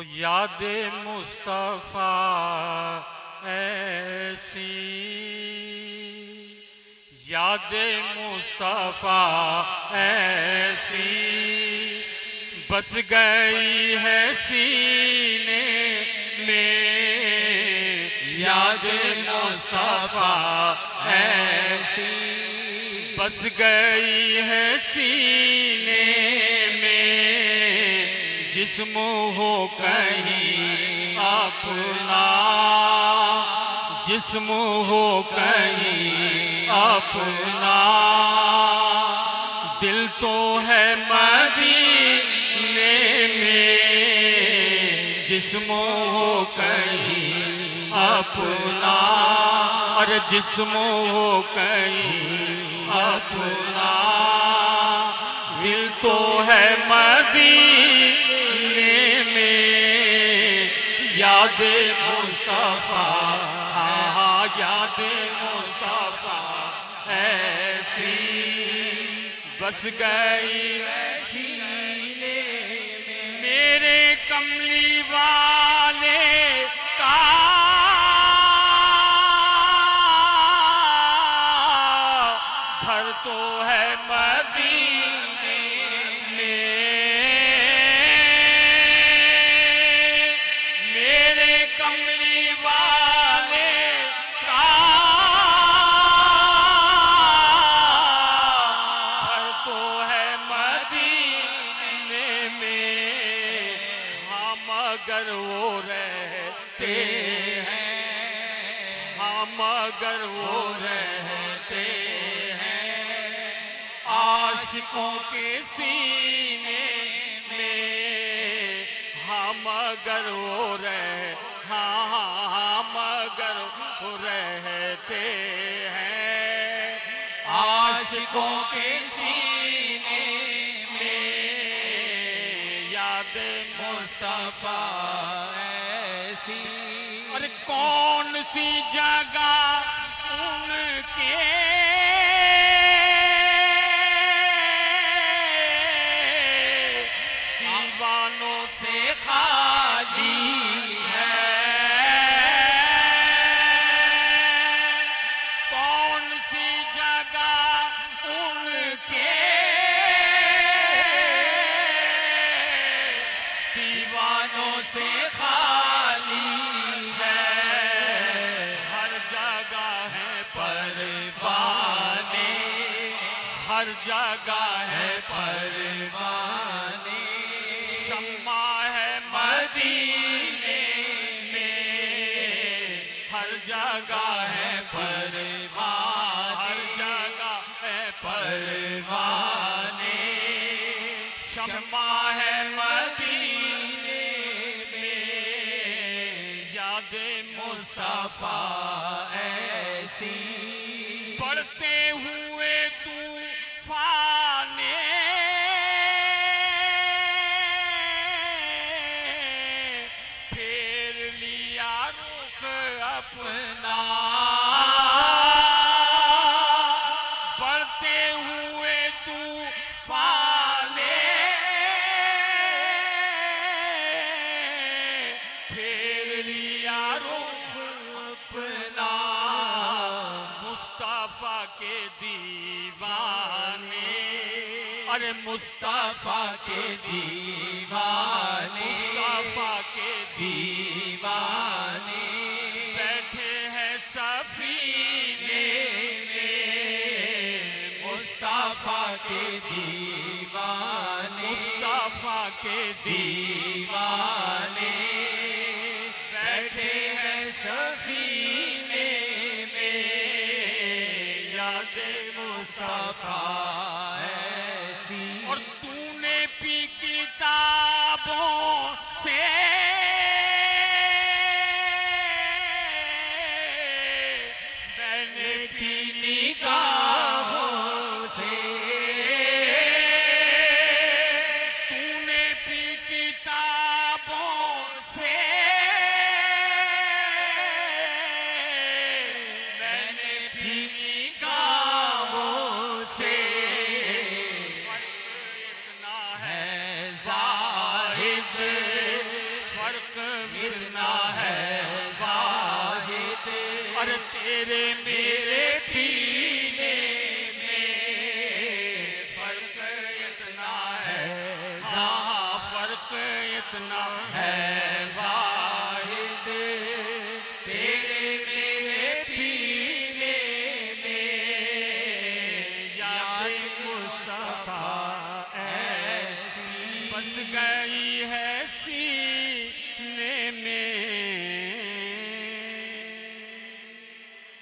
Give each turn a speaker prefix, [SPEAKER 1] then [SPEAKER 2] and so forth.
[SPEAKER 1] वो याद मुस्तफ़ा ऐसी, याद मुस्तफ़ा ऐसी बस गई है सीने में। याद मुस्तफ़ा ऐसी बस गई है सीने में, जिस्म हो कहीं अपना, जिस्म हो कहीं अपना, दिल तो है मदीने में। जिस्म हो कहीं अपना, और जिस्म हो कहीं अपना, दिल तो है मदीने में। याद मुस्तफ़ा, हाँ याद मुस्तफ़ा ऐसी बस गई सीने में। मेरे कमली वाले का घर तो है मदीने में। मेरे कमली वाले का घर तो है मदीने में। हाँ मगर वो रहते हैं, हाँ मगर वो रहते आशिकों के सीने में। हाँ मगर वो हाँ मगर वो रहते हैं आशिकों के सीने में। याद मुस्तफ़ा ऐसी, अरे कौन सी जगह उनके दीवानों से खाली है। कौन सी जगह उनके दीवानों से खाली है। हर जगह है परवाने, हर जगह है परवाने। शम्मा है मदीने में, हर जगह है परवाने, हर जगह है परवाने। शम्मा है मदीने में। याद मुस्तफ़ा ऐसी बढ़ते हुए तूफाने, अपना बढ़ते हुए तूफाने, फेर लिया रुख अपना। मुस्तफ़ा के दीवाने, अरे मुस्तफ़ा के दीवाने, मुस्तफ़ा के दीवाने सफीने में। मुस्तफ़ा के दीवाने, मुस्तफ़ा के दीवाने बैठे हैं सफीने में। याद मुस्तफ़ा ऐसी, और तूने पी किताबों से निगाहों से, तूने पी किताब इतना है जाहिद, और तेरे मेरे पीने में फर्क इतना है, हाँ फर्क इतना है जाहिद, तेरे मेरे पीने में याद मुस्तफा ऐसी बस गई है सी